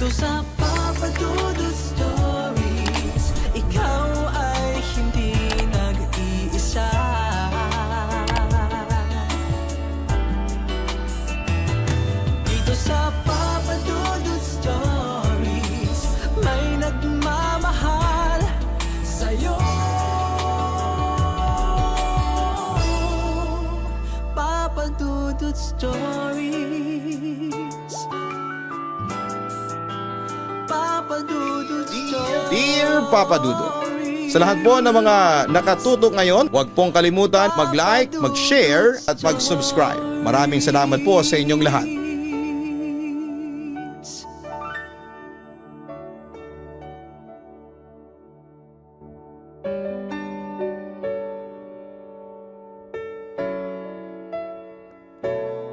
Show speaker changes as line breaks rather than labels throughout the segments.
sa Papa Dudut Stories, ikaw ay hindi nag-iisa. Dito sa Papa Dudut Stories, may nagmamahal sa'yo. Papa Dudut Stories, Papa Dudut Stories.
Dear Papa Dudut, sa lahat po ng mga nakatutok ngayon, huwag pong kalimutan mag-like, mag-share at mag-subscribe. Maraming salamat po sa inyong lahat.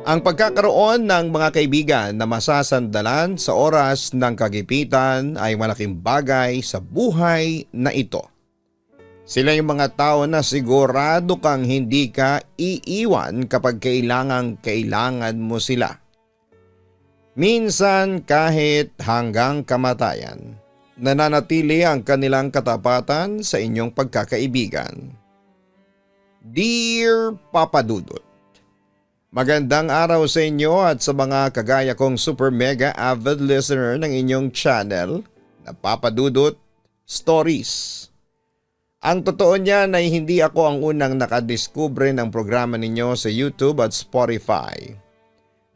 Ang pagkakaroon ng mga kaibigan na masasandalan sa oras ng kagipitan ay malaking bagay sa buhay na ito. Sila yung mga tao na sigurado kang hindi ka iiwan kapag kailangan mo sila. Minsan kahit hanggang kamatayan, nananatili ang kanilang katapatan sa inyong pagkakaibigan. Dear Papa Dudut, magandang araw sa inyo at sa mga kagaya kong super mega avid listener ng inyong channel na Papa Dudut Stories. Ang totoo niyan ay hindi ako ang unang nakadiskubre ng programa ninyo sa YouTube at Spotify.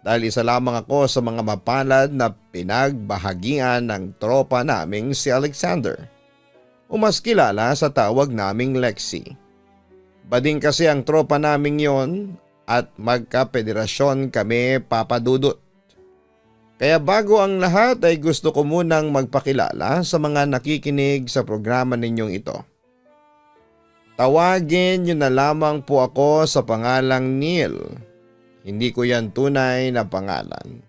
Dahil isa lamang ako sa mga mapalad na pinagbahagian ng tropa naming si Alexander, o mas kilala sa tawag naming Lexi. Bading kasi ang tropa naming yon at magkapederasyon kami, Papa Dudut. Kaya bago ang lahat ay gusto ko munang magpakilala sa mga nakikinig sa programa ninyong ito. Tawagin niyo na lamang po ako sa pangalang Neil. Hindi ko yan tunay na pangalan.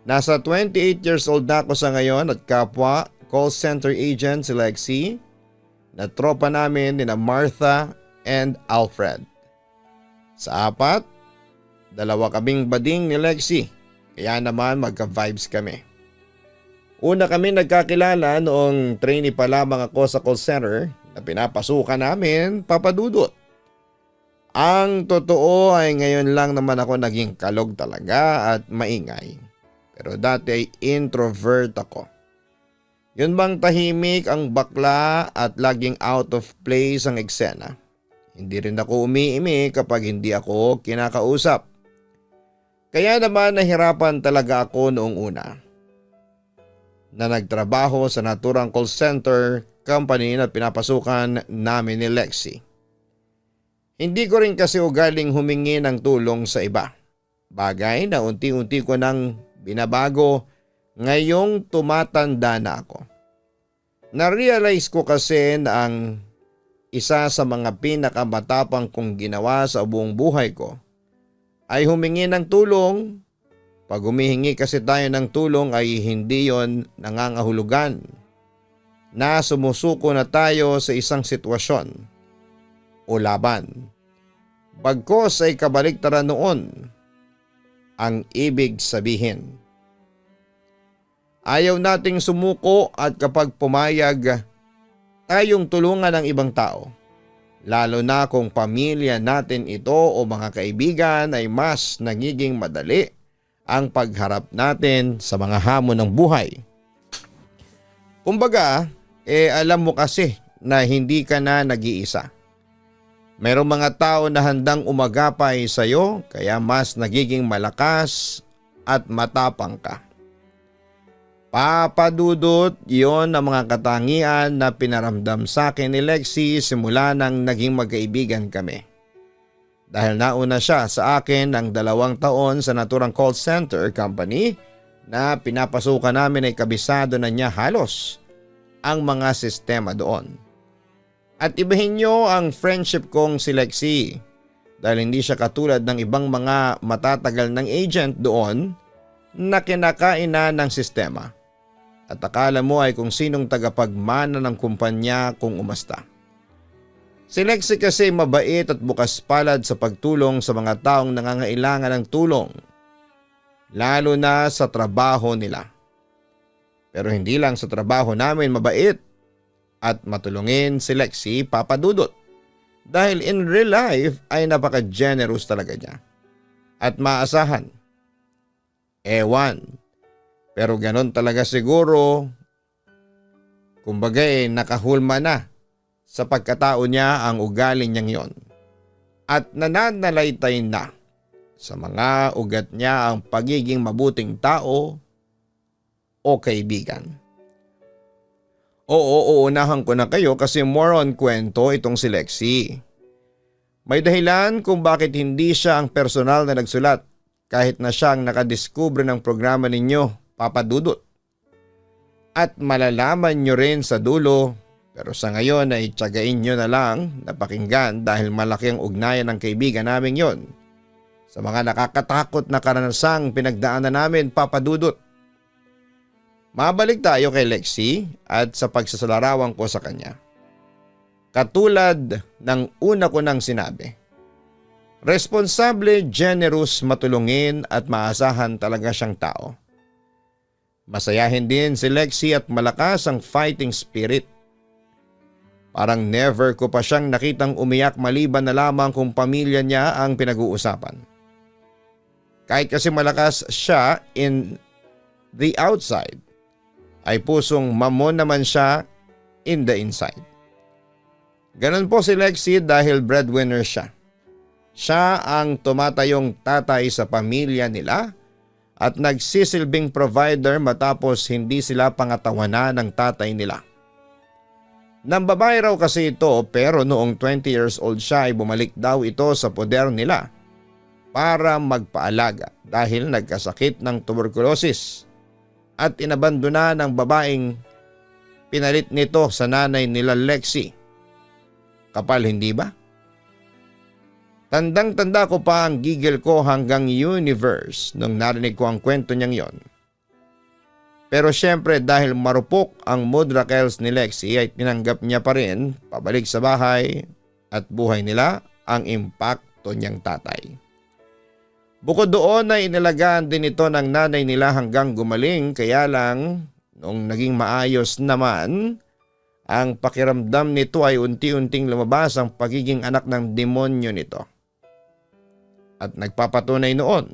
Nasa 28 years old na ako sa ngayon at kapwa call center agent si Lexi na tropa namin nina Martha and Alfred. Sa apat, dalawa kaming bading ni Lexi, kaya naman magka-vibes kami. Una kami nagkakilala noong trainee pa lamang ako sa call center na pinapasukan namin, Papa Dudut. Ang totoo ay ngayon lang naman ako naging kalog talaga at maingay. Pero dati ay introvert ako. Yun bang tahimik ang bakla at laging out of place ang eksena. Hindi rin ako umiimi kapag hindi ako kinakausap. Kaya naman nahirapan talaga ako noong una na nagtrabaho sa naturang call center company na pinapasukan namin ni Lexi. Hindi ko rin kasi ugaling humingi ng tulong sa iba. Bagay na unti-unti ko nang binabago ngayong tumatanda na ako. Na-realize ko kasi na ang isa sa mga pinakamatapang kong ginawa sa buong buhay ko ay humingi ng tulong. Pag humihingi kasi tayo ng tulong ay hindi yon nangangahulugan na sumusuko na tayo sa isang sitwasyon o laban. Bagkos ay kabaliktaran noon ang ibig sabihin. Ayaw nating sumuko at kapag pumayag tayong tulungan ng ibang tao, lalo na kung pamilya natin ito o mga kaibigan, ay mas nagiging madali ang pagharap natin sa mga hamon ng buhay. Kumbaga, alam mo kasi na hindi ka na nag-iisa. Mayroong mga tao na handang umagapay sa iyo kaya mas nagiging malakas at matapang ka. Papa Dudut, yon ang mga katangian na pinaramdam sa akin ni Lexi simula nang naging magkaibigan kami. Dahil nauna siya sa akin ng 2 taon sa naturang call center company na pinapasukan namin ay kabisado na niya halos ang mga sistema doon. At ibahin niyo ang friendship kong si Lexi dahil hindi siya katulad ng ibang mga matatagal ng agent doon na kinakain na ng sistema. At akala mo ay kung sinong tagapagmana ng kumpanya kung umasta. Si Lexi kasi mabait at bukas palad sa pagtulong sa mga taong nangangailangan ng tulong, lalo na sa trabaho nila. Pero hindi lang sa trabaho namin mabait at matulungin si Lexie, Papa Dudut. Dahil in real life ay napaka-generous talaga niya. At maasahan. Ewan. Pero ganon talaga siguro. Kumbaga nakahulma na sa pagkatao niya ang ugali niyang yon. At nananalaytay na sa mga ugat niya ang pagiging mabuting tao o kaibigan. Oo, uunahan ko na kayo kasi more on kwento itong si Lexie. May dahilan kung bakit hindi siya ang personal na nagsulat kahit na siyang nakadiskubre ng programa ninyo, Papa Dudut. At malalaman nyo rin sa dulo, pero sa ngayon ay tiyagain nyo na lang na pakinggan dahil malaki ang ugnayan ng kaibigan namin yon sa mga nakakatakot na karanasang pinagdaanan namin, Papa Dudut. Mabalik tayo kay Lexie at sa pagsasalarawan ko sa kanya. Katulad ng una ko nang sinabi, responsable, generous, matulungin at maasahan talaga siyang tao. Masayahin din si Lexie at malakas ang fighting spirit. Parang never ko pa siyang nakitang umiyak maliban na lamang kung pamilya niya ang pinag-uusapan. Kahit kasi malakas siya in the outside, ay pusong mamon naman siya in the inside. Ganon po si Lexie dahil breadwinner siya. Siya ang tumatayong tatay sa pamilya nila at nagsisilbing provider matapos hindi sila pangatawanan ng tatay nila. Nambabae raw kasi ito pero noong 20 years old siya ay bumalik daw ito sa poder nila para magpaalaga dahil nagkasakit ng tuberculosis at inabandona ng babaeng pinalit nito sa nanay nila Lexie. Kapal hindi ba? Tandang-tanda ko pa ang gigil ko hanggang universe nung narinig ko ang kwento niyang yon. Pero syempre dahil marupok ang mood rakels ni Lexie ay tinanggap niya pa rin pabalik sa bahay at buhay nila ang impakto niyang tatay. Bukod doon ay inalagaan din ito ng nanay nila hanggang gumaling kaya lang nung naging maayos naman ang pakiramdam nito ay unti-unting lumabas ang pagiging anak ng demonyo nito. At nagpapatunay noon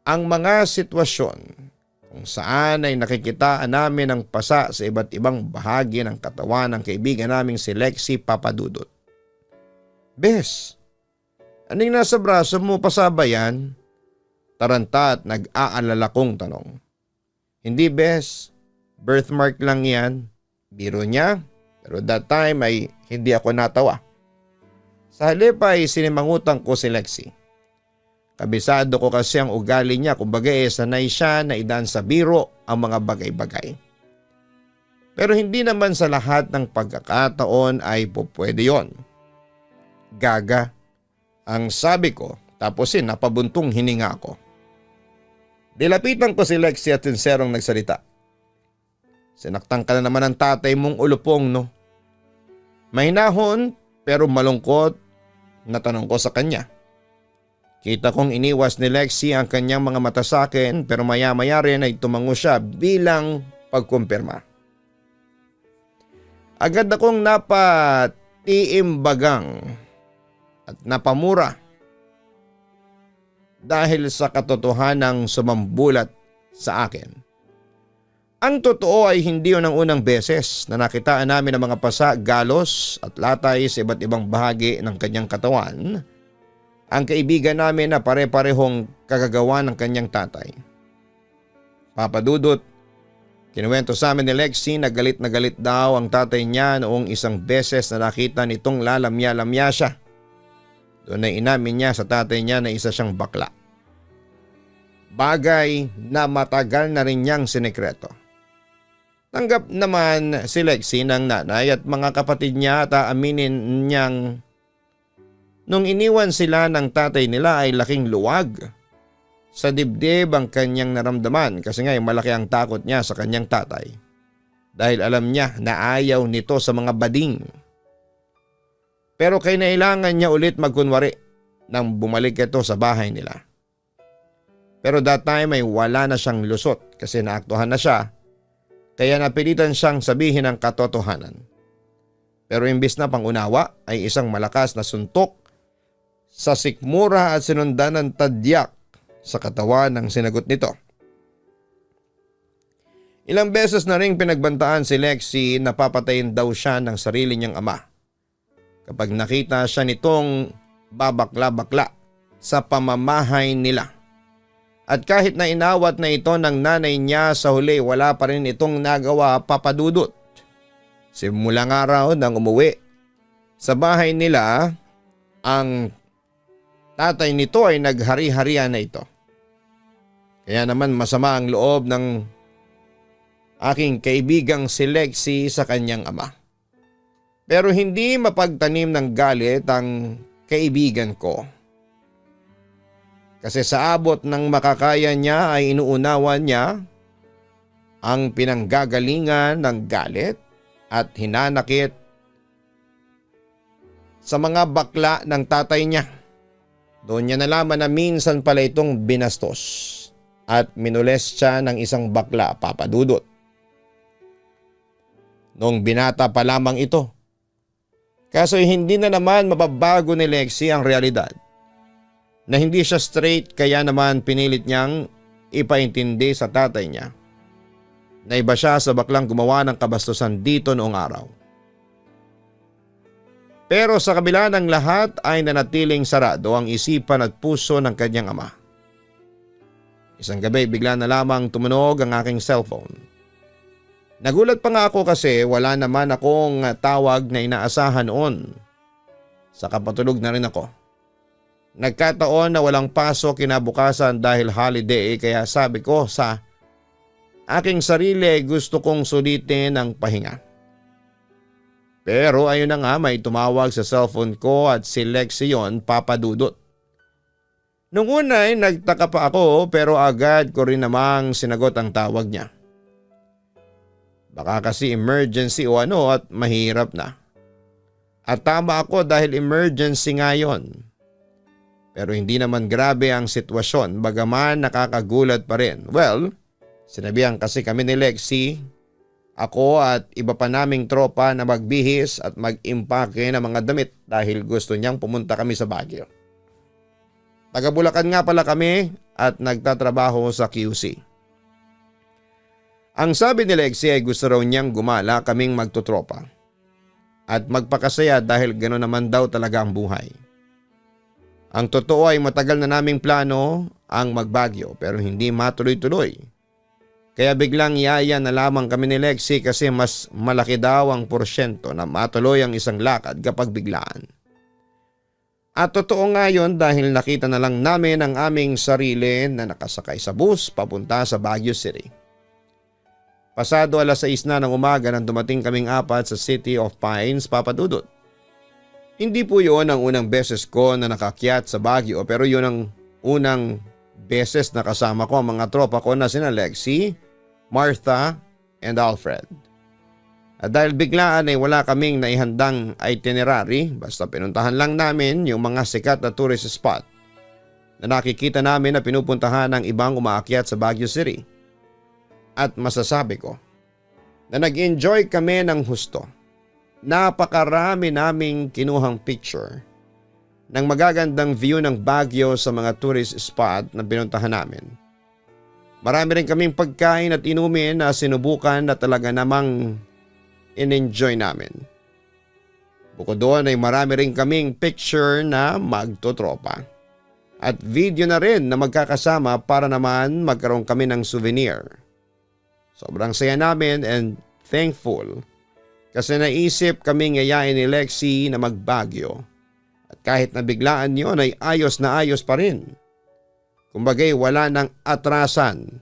ang mga sitwasyon kung saan ay nakikitaan namin ang pasa sa iba't ibang bahagi ng katawan ng kaibigan naming si Lexie, Papa Dudut. Bes, anong nasa braso mo, pasa ba yan? Taranta at nag-aalala kong tanong. Hindi bes, birthmark lang yan. Biro niya, pero that time ay hindi ako natawa. Sa halip ay sinimangutan ko si Lexie. Kabisado ko kasi ang ugali niya, kumbaga sanay siya na idaan sa biro ang mga bagay-bagay. Pero hindi naman sa lahat ng pagkakataon ay pupwede yon. Gaga, ang sabi ko, tapos napabuntong hininga ko. Dilapitan ko si Lexie at sinserong nagsalita. Sinaktan ka na naman ng tatay mong ulupong, no? Mahinahon pero malungkot na tanong ko sa kanya. Kita kong iniwas ni Lexie ang kanyang mga mata sa akin pero maya-maya rin ay tumango siya bilang pagkumpirma. Agad akong napatiimbagang at napamura dahil sa katotohanang sumambulat sa akin. Ang totoo ay hindi yun ang unang beses na nakitaan namin ang mga pasa, galos at latay sa iba't ibang bahagi ng kanyang katawan. Ang kaibigan namin na pare-parehong kagagawa ng kanyang tatay. Papa Dudut, kinuwento sa amin ni Lexie na galit daw ang tatay niya noong isang beses na nakita nitong lalamya-lamya siya. Doon ay inamin niya sa tatay niya na isa siyang bakla. Bagay na matagal na rin niyang sinekreto. Tanggap naman si Lexie ng nanay at mga kapatid niya at aaminin niyang nung iniwan sila ng tatay nila ay laking luwag sa dibdib ang kanyang naramdaman kasi nga malaki ang takot niya sa kanyang tatay dahil alam niya na ayaw nito sa mga bading. Pero kailangan niya ulit magkunwari nang bumalik ito sa bahay nila. Pero that time ay wala na siyang lusot kasi naaktuhan na siya kaya napilitan siyang sabihin ang katotohanan. Pero imbis na pangunawa ay isang malakas na suntok sa sikmura at sinundan ng tadyak sa katawan ng sinagot nito. Ilang beses na ring pinagbantaan si Lexie na papatayin daw siya ng sarili niyang ama kapag nakita siya nitong babakla-bakla sa pamamahay nila. At kahit na inawat na ito ng nanay niya, sa huli wala pa rin itong nagawa, Papa Dudut. Simulang araw nang umuwi sa bahay nila, ang tatay nito ay naghari-harian na ito. Kaya naman masama ang loob ng aking kaibigang si Lexie sa kanyang ama. Pero hindi mapagtanim ng galit ang kaibigan ko. Kasi sa abot ng makakaya niya ay inuunawa niya ang pinanggagalingan ng galit at hinanakit sa mga bakla ng tatay niya. Doon niya nalaman na minsan pala itong binastos at minules siya ng isang bakla, Papa Dudut. Noong binata pa lamang ito. Kaso hindi na naman mababago ni Lexie ang realidad na hindi siya straight, kaya naman pinilit niyang ipaintindi sa tatay niya na iba siya sa baklang gumawa ng kabastusan dito noong araw. Pero sa kabila ng lahat ay nanatiling sarado ang isipan at puso ng kanyang ama. Isang gabi bigla na lamang tumunog ang aking cellphone. Nagulat pa nga ako kasi wala naman akong tawag na inaasahan noon. Saka patulog na rin ako. Nagkataon na walang pasok kinabukasan dahil holiday, kaya sabi ko sa aking sarili gusto kong sulitin ang pahinga. Pero ayun na nga, may tumawag sa cellphone ko at si Lexie yun, Papa Dudut. Nung una ay nagtaka pa ako pero agad ko rin namang sinagot ang tawag niya. Baka kasi emergency o ano at mahirap na. At tama ako dahil emergency nga yun. Pero hindi naman grabe ang sitwasyon, bagaman nakakagulat pa rin. Well, sinabihan kasi kami ni Lexie, ako at iba pa naming tropa na magbihis at mag-impake ng mga damit dahil gusto niyang pumunta kami sa Baguio. Taga Bulacan nga pala kami at nagtatrabaho sa QC. Ang sabi ni Lexie ay gusto raw niyang gumala kaming magtutropa at magpakasaya dahil gano'n naman daw talaga ang buhay. Ang totoo ay matagal na naming plano ang magbagyo pero hindi matuloy-tuloy. Kaya biglang yaya na lamang kami ni Lexie kasi mas malaki daw ang porsyento na matuloy ang isang lakad kapag biglaan. At totoo nga yun dahil nakita na lang namin ang aming sarili na nakasakay sa bus papunta sa Baguio City. Pasado 6:00 na ng umaga nang dumating kaming apat sa City of Pines, Papa Dudut. Hindi po yun ang unang beses ko na nakakyat sa Baguio pero yun ang unang beses na kasama ko ang mga tropa ko na sina Lexie, Martha, and Alfred. At dahil biglaan ay wala kaming naihandang itinerary, basta pinuntahan lang namin yung mga sikat na tourist spot na nakikita namin na pinupuntahan ng ibang umaakyat sa Baguio City. At masasabi ko na nag-enjoy kami ng husto. Napakarami naming kinuhang picture ng magagandang view ng Baguio sa mga tourist spot na pinuntahan namin. Marami rin kaming pagkain at inumin na sinubukan na talaga namang in-enjoy namin. Bukod doon ay marami rin kaming picture na magtotropa. At video na rin na magkakasama para naman magkaroon kami ng souvenir. Sobrang saya namin and thankful kasi naisip kaming yayain ni Lexie na magbagyo. At kahit na biglaan yun ay ayos na ayos pa rin. Kumbagay wala nang atrasan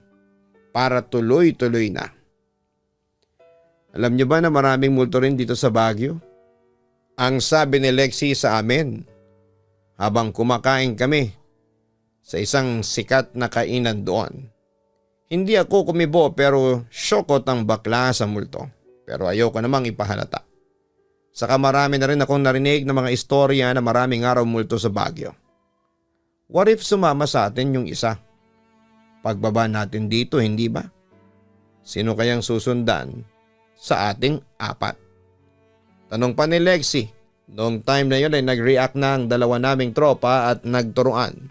para tuloy-tuloy na. Alam niyo ba na maraming multo rin dito sa Baguio? Ang sabi ni Lexie sa amin habang kumakain kami sa isang sikat na kainan doon. Hindi ako kumibo pero syokot ang bakla sa multo. Pero ayoko namang ipahalata. Saka marami na rin akong narinig na mga istorya na maraming araw multo sa Baguio. What if sumama sa atin yung isa? Pagbaba natin dito, hindi ba? Sino kayang susundan sa ating apat? Tanong pa ni Lexi. Noong time na yun ay nag-react na ang dalawa naming tropa at nagturuan.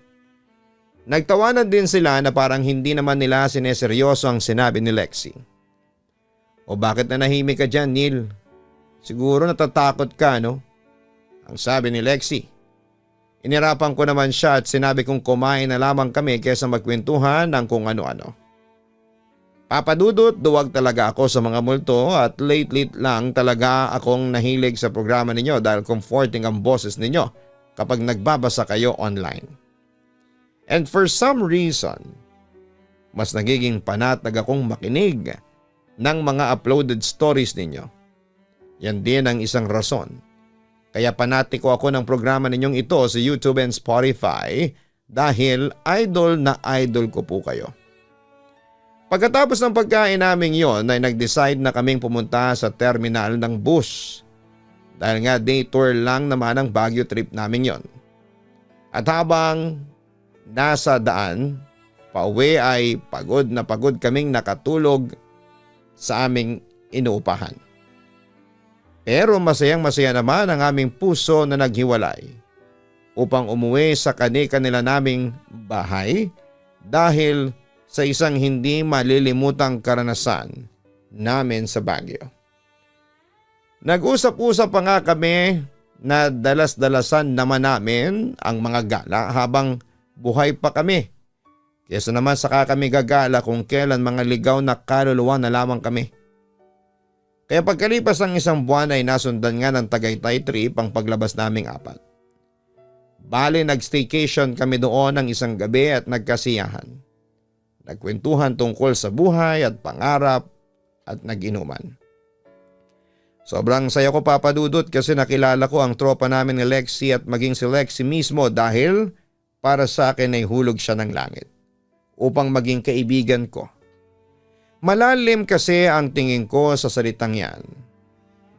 Nagtawanan din sila na parang hindi naman nila sineseryoso ang sinabi ni Lexi. O bakit nanahimik ka dyan, Neil? Siguro natatakot ka, no? Ang sabi ni Lexi. Inirapan ko naman siya at sinabi kong kumain na lamang kami kaysa magkwentuhan ng kung ano-ano. Papadudot, duwag talaga ako sa mga multo at late lang talaga akong nahilig sa programa ninyo dahil comforting ang boses ninyo kapag nagbabasa kayo online. And for some reason, mas nagiging panatag akong makinig ng mga uploaded stories ninyo. Yan din ang isang rason. Kaya panatiko ako ng programa ninyong ito sa YouTube and Spotify dahil idol na idol ko po kayo. Pagkatapos ng pagkain namin yon ay nag-decide na kaming pumunta sa terminal ng bus. Dahil nga day tour lang naman ang Baguio trip namin yon. At habang nasa daan, pauwi ay pagod na pagod kaming nakatulog sa aming inuupahan. Pero masayang-masaya naman ang aming puso na naghiwalay upang umuwi sa kani-kanila naming bahay dahil sa isang hindi malilimutang karanasan namin sa Baguio. Nag-usap-usap pa nga kami na dalas-dalasan naman namin ang mga gala habang buhay pa kami. Kesa naman saka kami gagala kung kailan mga ligaw na kaluluwa na lamang kami. Kaya pagkalipas ng isang buwan ay nasundan nga ng Tagaytay trip ang paglabas naming apat. Bale nag-staycation kami doon ng isang gabi at nagkasiyahan. Nagkwentuhan tungkol sa buhay at pangarap at nag-inuman. Sobrang saya ko papadudot kasi nakilala ko ang tropa namin ni Lexi at maging si Lexi mismo dahil para sa akin ay hulog siya ng langit upang maging kaibigan ko. Malalim kasi ang tingin ko sa salitang yan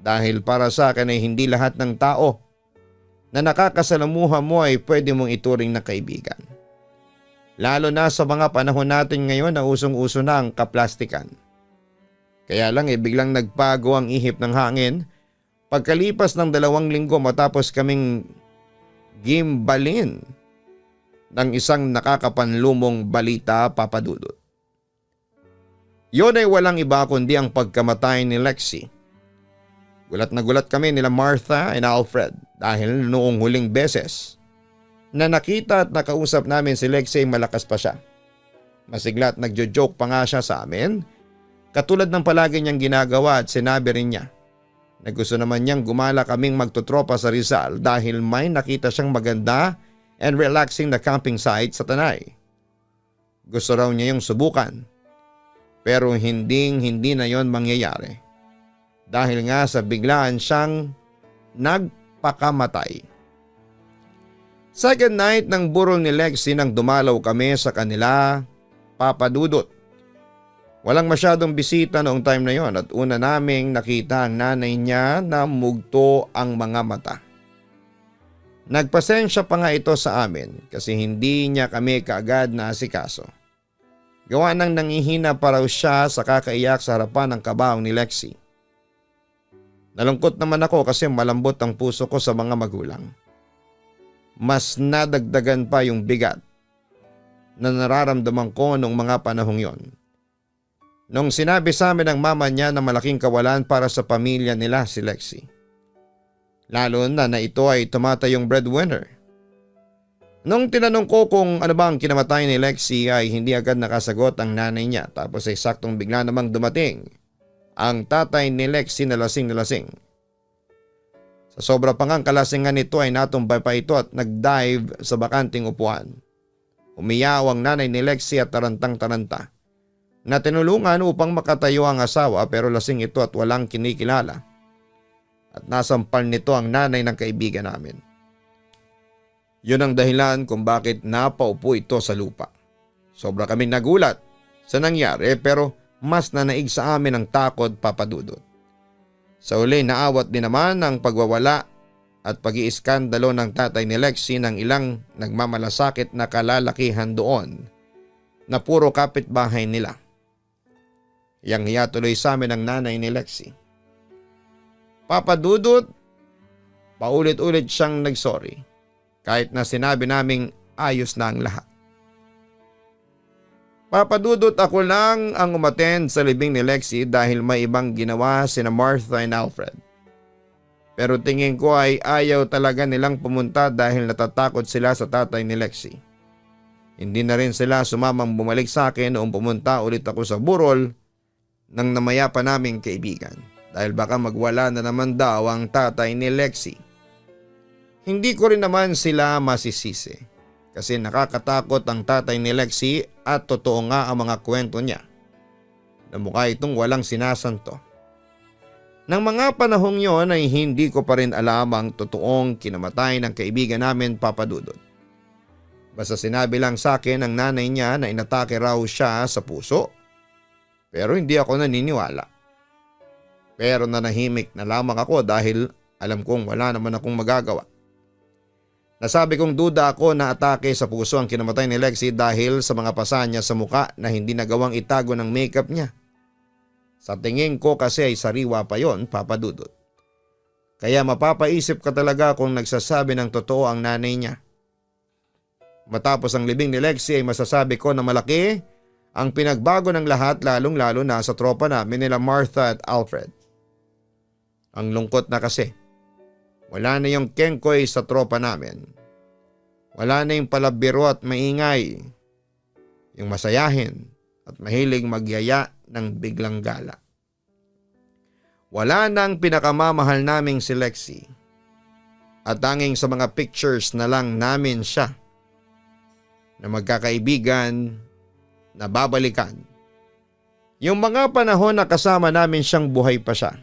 dahil para sa akin ay hindi lahat ng tao na nakakasalamuha mo ay pwede mong ituring na kaibigan. Lalo na sa mga panahon natin ngayon na usong-uso na ang kaplastikan. Kaya lang biglang nagpago ang ihip ng hangin pagkalipas ng 2 linggo matapos kaming gimbalin ng isang nakakapanlumong balita papadudot. Yun ay walang iba kundi ang pagkamatay ni Lexi. Gulat na gulat kami nila Martha and Alfred dahil noong huling beses na nakita at nakausap namin si Lexi malakas pa siya. Masigla at nagjo-joke pa nga siya sa amin. Katulad ng palagi niyang ginagawa at sinabi rin niya na gusto naman niyang gumala kaming magtutropa sa Rizal dahil may nakita siyang maganda and relaxing na camping site sa Tanay. Gusto raw niya yung subukan. Pero hindi na yon mangyayari. Dahil nga sa biglaan siyang nagpakamatay. Second night ng burol ni Lexi nang dumalaw kami sa kanila, papadudot. Walang masyadong bisita noong time na yon at una naming nakita ang nanay niya na mugto ang mga mata. Nagpasensya pa nga ito sa amin kasi hindi niya kami kaagad na asikaso. Gawa nang nangihina pa raw siya sa kakaiyak sa harapan ng kabaong ni Lexi. Nalungkot naman ako kasi malambot ang puso ko sa mga magulang. Mas nadagdagan pa yung bigat na nararamdaman ko noong mga panahong yon. Nung sinabi sa amin ng mama niya na malaking kawalan para sa pamilya nila si Lexi. Lalo na ito ay tumatayong breadwinner. Nung tinanong ko kung ano ba ang kinamatay ni Lexi ay hindi agad nakasagot ang nanay niya tapos ay saktong bigla namang dumating ang tatay ni Lexi na lasing. Sa sobra pang ang kalasingan nito ay natumbay pa ito at nag-dive sa bakanting upuan. Umiyaw ang nanay ni Lexi at tarantang-taranta na tinulungan upang makatayo ang asawa pero lasing ito at walang kinikilala. At nasampal nito ang nanay ng kaibigan namin. Yun ang dahilan kung bakit napaupo ito sa lupa. Sobra kaming nagulat sa nangyari pero mas nanaig sa amin ang takot papadudot. Sa uli naawat din naman ang pagwawala at pag-iiskandalo ng tatay ni Lexi ng ilang nagmamalasakit na kalalakihan doon na puro kapitbahay nila. Hiyang-hiya tuloy sa amin ang nanay ni Lexie. Papa Dudut, paulit-ulit siyang nagsorry kahit na sinabi naming ayos na ang lahat. Papa Dudut, ako lang ang umattend sa libing ni Lexie dahil may ibang ginawa sina Martha and Alfred. Pero tingin ko ay ayaw talaga nilang pumunta dahil natatakot sila sa tatay ni Lexie. Hindi na rin sila sumamang bumalik sa akin noong pumunta ulit ako sa burol ng namayapa naming kaibigan dahil baka magwala na naman daw ang tatay ni Lexie. Hindi ko rin naman sila masisisi kasi nakakatakot ang tatay ni Lexie at totoo nga ang mga kwento niya na mukha itong walang sinasanto. Nang mga panahong yon ay hindi ko pa rin alam ang totoong kinamatay ng kaibigan namin, Papa Dudut. Basta sinabi lang sa akin ng nanay niya na inatake raw siya sa puso, pero hindi ako naniniwala. Pero nanahimik na lamang ako dahil alam kong wala naman akong magagawa. Nasabi kong duda ako na atake sa puso ang kinamatay ni Lexie dahil sa mga pasa niya sa muka na hindi nagawang itago ng makeup niya. Sa tingin ko kasi ay sariwa pa yon, Papa Dudut. Kaya mapapaisip ka talaga kung nagsasabi ng totoo ang nanay niya. Matapos ang libing ni Lexie ay masasabi ko na malaki ang pinagbago ng lahat, lalong-lalo na sa tropa namin nila Martha at Alfred. Ang lungkot na kasi. Wala na yung kengkoy sa tropa namin. Wala na yung palabiro at maingay. Yung masayahin at mahilig magyaya ng biglang gala. Wala na ang pinakamamahal naming si Lexie. At tanging sa mga pictures na lang namin siya na magkakaibigan na babalikan. Yung mga panahon na kasama namin siyang buhay pa siya.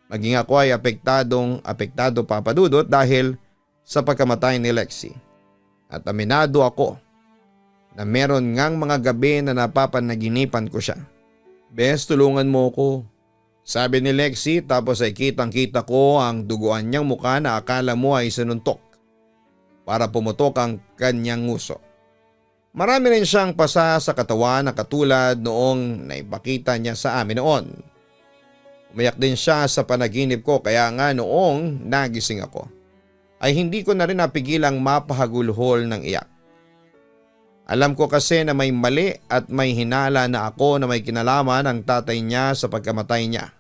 Maging ako ay apektado, Papa Dudut, dahil sa pagkamatay ni Lexie. At aminado ako na meron ngang mga gabi na napapanaginipan ko siya. Bes, tulungan mo ko. Sabi ni Lexie, tapos ay kitang-kita ko ang duguan niyang mukha na akala mo ay sinuntok para pumutok ang kanyang nguso. Marami rin siyang pasa sa katawan na katulad noong naipakita niya sa amin noon. Umayak din siya sa panaginip ko kaya nga noong nagising ako ay hindi ko na rin napigilang mapahagulhol ng iyak. Alam ko kasi na may mali at may hinala na ako na may kinalaman ang tatay niya sa pagkamatay niya.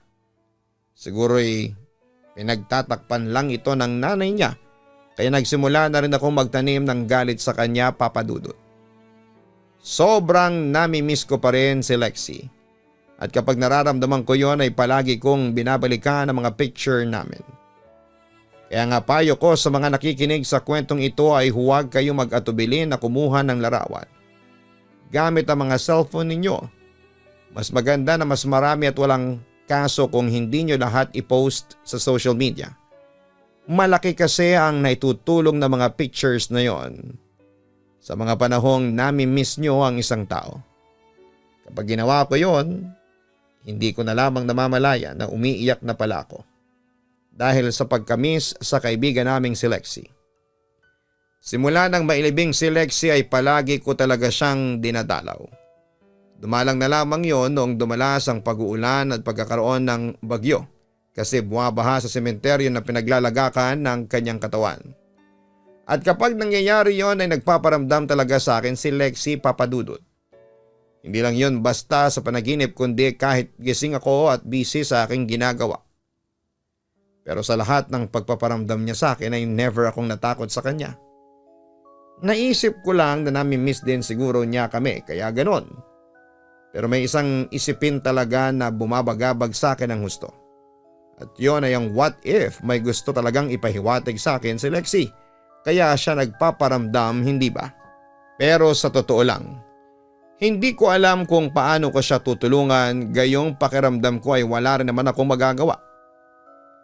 Siguro'y pinagtatakpan lang ito ng nanay niya kaya nagsimula na rin akong magtanim ng galit sa kanya, Papa Dudut. Sobrang nami-miss ko pa rin si Lexie. At kapag nararamdaman ko yon ay palagi kong binabalikan ang mga picture namin. Kaya nga payo ko sa mga nakikinig sa kwentong ito ay huwag kayong mag-atubili na kumuha ng larawan. Gamit ang mga cellphone ninyo. Mas maganda na mas marami at walang kaso kung hindi nyo lahat i-post sa social media. Malaki kasi ang naitutulong na mga pictures na yon sa mga panahong nami-miss nyo ang isang tao. Kapag ginawa ko yon, hindi ko na lamang namamalaya na umiiyak na pala ako dahil sa pagkamiss sa kaibigan naming si Lexie. Simula nang mailibing si Lexie ay palagi ko talaga siyang dinadalaw. Dumalang na lamang yon noong dumalas ang pag-uulan at pagkakaroon ng bagyo kasi bumabaha sa sementeryo na pinaglalagakan ng kanyang katawan. At kapag nangyayari yon ay nagpaparamdam talaga sa akin si Lexie, Papa Dudut. Hindi lang yun basta sa panaginip kundi kahit gising ako at busy sa aking ginagawa. Pero sa lahat ng pagpaparamdam niya sa akin ay never akong natakot sa kanya. Naisip ko lang na nami-miss din siguro niya kami kaya ganon. Pero may isang isipin talaga na bumabagabag sa akin ng husto. At yun ay ang what if may gusto talagang ipahiwatig sa akin si Lexie. Kaya siya nagpaparamdam, hindi ba? Pero sa totoo lang, hindi ko alam kung paano ko siya tutulungan, gayong pakiramdam ko ay wala rin naman akong magagawa.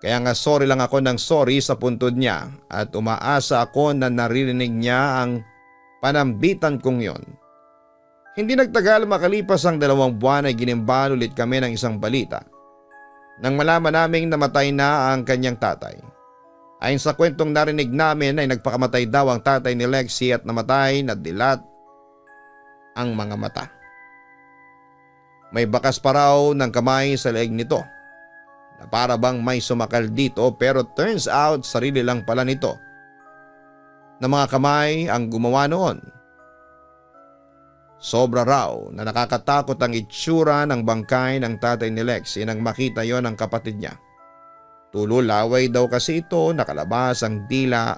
Kaya nga sorry lang ako ng sorry sa puntod niya at umaasa ako na naririnig niya ang panambitan kong yon. Hindi nagtagal makalipas ang 2 buwan ay ginimbal ulit kami ng isang balita. Nang malaman naming namatay na ang kanyang tatay. Ayon sa kwentong narinig namin ay nagpakamatay daw ang tatay ni Lexie at namatay na dilat ang mga mata. May bakas pa raw ng kamay sa leeg nito na para bang may sumakal dito, pero turns out sarili lang pala nito na mga kamay ang gumawa noon. Sobra raw na nakakatakot ang itsura ng bangkay ng tatay ni Lexie nang makita yon ng kapatid niya. Tululaway daw kasi ito, nakalabas ang dila.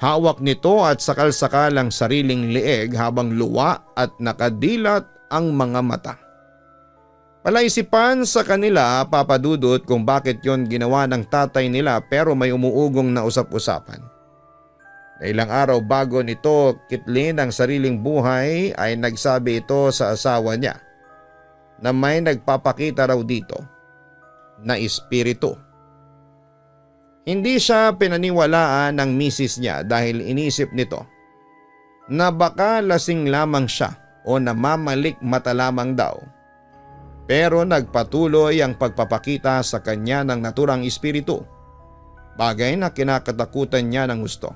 Hawak nito at sakal-sakal ang sariling leeg habang luwa at nakadilat ang mga mata. Palaisipan sa kanila, Papa Dudut, kung bakit yon ginawa ng tatay nila, pero may umuugong na usap-usapan. Na ilang araw bago nito kitlin ang sariling buhay ay nagsabi ito sa asawa niya na may nagpapakita raw dito na espiritu. Hindi siya pinaniwalaan ng misis niya dahil inisip nito na baka lasing lamang siya o namamalik mata lamang daw. Pero nagpatuloy ang pagpapakita sa kanya ng naturang espiritu, bagay na kinakatakutan niya ng gusto.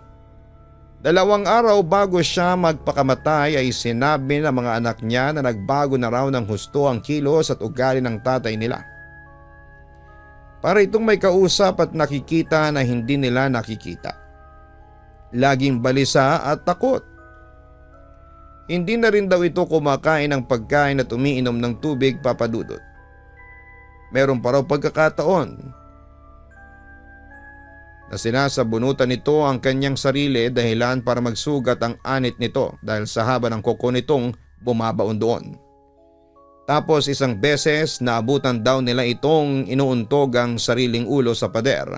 2 araw bago siya magpakamatay ay sinabi ng mga anak niya na nagbago na raw ng husto ang kilos at ugali ng tatay nila. Para itong may kausap at nakikita na hindi nila nakikita. Laging balisa at takot. Hindi na rin daw ito kumakain ng pagkain at umiinom ng tubig, Papa Dudut. Meron pa raw pagkakataon na sinasabunutan nito ang kanyang sarili dahilan para magsugat ang anit nito dahil sa haba ng kuko nitong bumabaon doon. Tapos isang beses naabutan daw nila itong inuuntog ang sariling ulo sa pader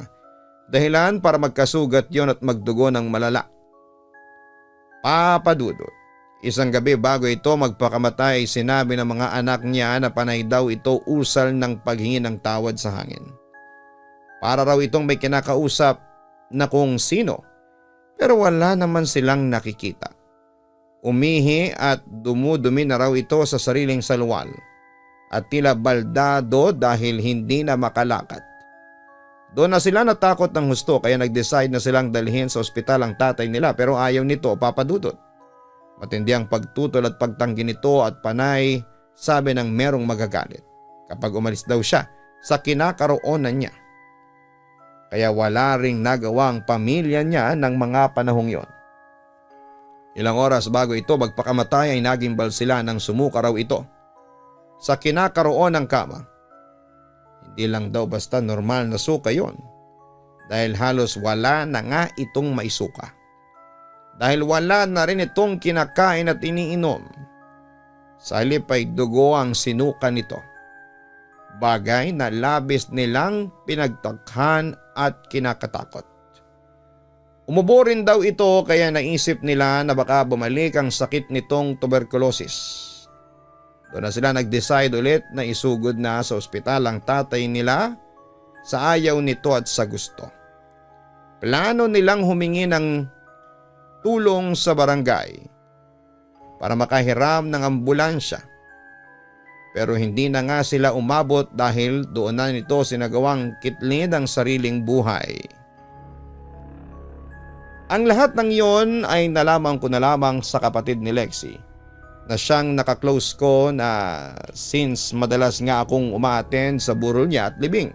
dahilan para magkasugat yon at magdugo ng malala. Papa Dudut, isang gabi bago ito magpakamatay, sinabi ng mga anak niya na panay daw ito usal ng paghingi ng tawad sa hangin. Para raw itong may kinakausap na kung sino, pero wala naman silang nakikita. Umihi at dumudumi na raw ito sa sariling salwal at tila baldado dahil hindi na makalakad. Doon na sila natakot ng husto kaya nag-decide na silang dalhin sa ospital ang tatay nila, pero ayaw nito, Papa Dudut. Matindi ang pagtutol at pagtanggi nito at panay sabi ng merong magagalit kapag umalis daw siya sa kinakaroonan niya. Kaya wala ring nagawang pamilya niya ng mga panahong yon. Ilang oras bago ito magpakamatay ay nagimbal sila ng sumuka raw ito sa kinakaroon ng kama. Hindi lang daw basta normal na suka yon, dahil halos wala na nga itong maisuka. Dahil wala na rin itong kinakain at iniinom. Sa halip ay dugo ang sinuka nito. Bagay na labis nilang pinagtakhan at kinakatakot. Umubo rin daw ito kaya naisip nila na baka bumalik ang sakit nitong tuberculosis. Doon na sila nag-decide ulit na isugod na sa ospital ang tatay nila sa ayaw nito at sa gusto. Plano nilang humingi ng tulong sa barangay para makahiram ng ambulansya. Pero hindi na nga sila umabot dahil doon na nito sinagawang kitlid ang sariling buhay. Ang lahat ng iyon ay nalaman ko na lamang sa kapatid ni Lexie na siyang nakaklose ko na since madalas nga akong umaattend sa burol niya at libing.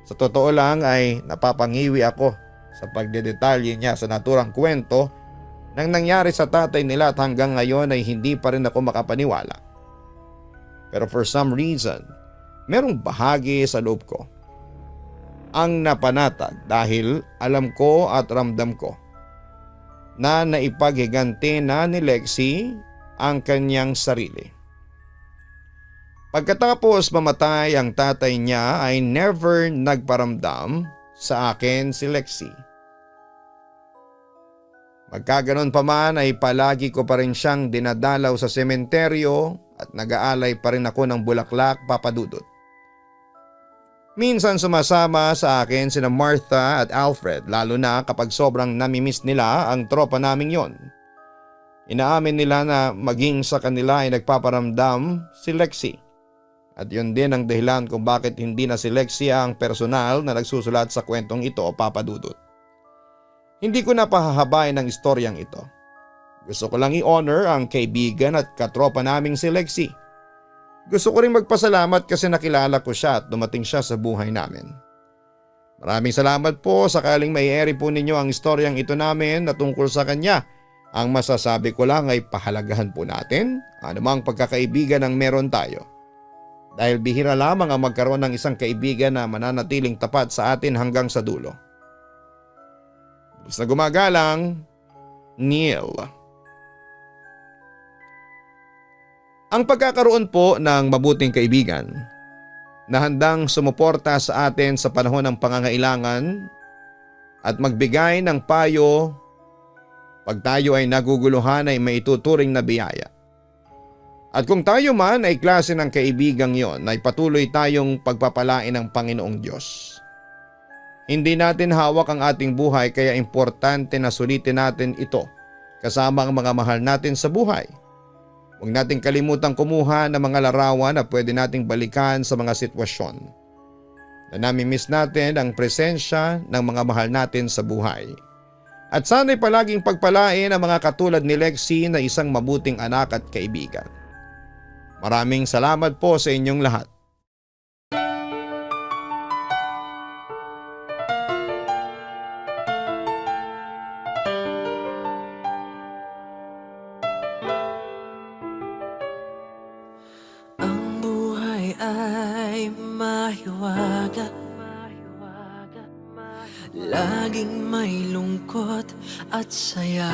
Sa totoo lang ay napapangiwi ako sa pagdedetalye niya sa naturang kwento nang nangyari sa tatay nila at hanggang ngayon ay hindi pa rin ako makapaniwala. Pero for some reason, merong bahagi sa loob ko ang napanatag dahil alam ko at ramdam ko na naipaghiganti na ni Lexie ang kanyang sarili. Pagkatapos mamatay ang tatay niya ay never nagparamdam sa akin si Lexie. Magkaganon pa man ay palagi ko pa rin siyang dinadalaw sa sementeryo at nag-aalay pa rin ako ng bulaklak, Papa Dudut. Minsan sumasama sa akin sina Martha at Alfred, lalo na kapag sobrang namimiss nila ang tropa naming yon. Inaamin nila na maging sa kanila ay nagpaparamdam si Lexie. At yun din ang dahilan kung bakit hindi na si Lexie ang personal na nagsusulat sa kwentong ito, Papa Dudut. Hindi ko na pahahabain ang istoryang ito. Gusto ko lang i-honor ang kaibigan at katropa naming si Lexie. Gusto ko rin magpasalamat kasi nakilala ko siya at dumating siya sa buhay namin. Maraming salamat po sakaling may-eri po ninyo ang istoryang ito namin na tungkol sa kanya. Ang masasabi ko lang ay pahalagahan po natin anumang pagkakaibigan ang meron tayo. Dahil bihira lamang ang magkaroon ng isang kaibigan na mananatiling tapat sa atin hanggang sa dulo. Basta gumagalang, Neil. Ang pagkakaroon po ng mabuting kaibigan na handang sumuporta sa atin sa panahon ng pangangailangan at magbigay ng payo pag tayo ay naguguluhan ay maituturing na biyaya. At kung tayo man ay klase ng kaibigang yon ay patuloy tayong pagpapalain ng Panginoong Diyos. Hindi natin hawak ang ating buhay kaya importante na sulitin natin ito kasama ang mga mahal natin sa buhay. Huwag nating kalimutang kumuha ng mga larawan na pwede nating balikan sa mga sitwasyon na nami-miss natin ang presensya ng mga mahal natin sa buhay. At sana'y palaging pagpalain ang mga katulad ni Lexie na isang mabuting anak at kaibigan. Maraming salamat po sa inyong lahat.
Ang buhay ay mahiwaga, laging may lungkot at saya.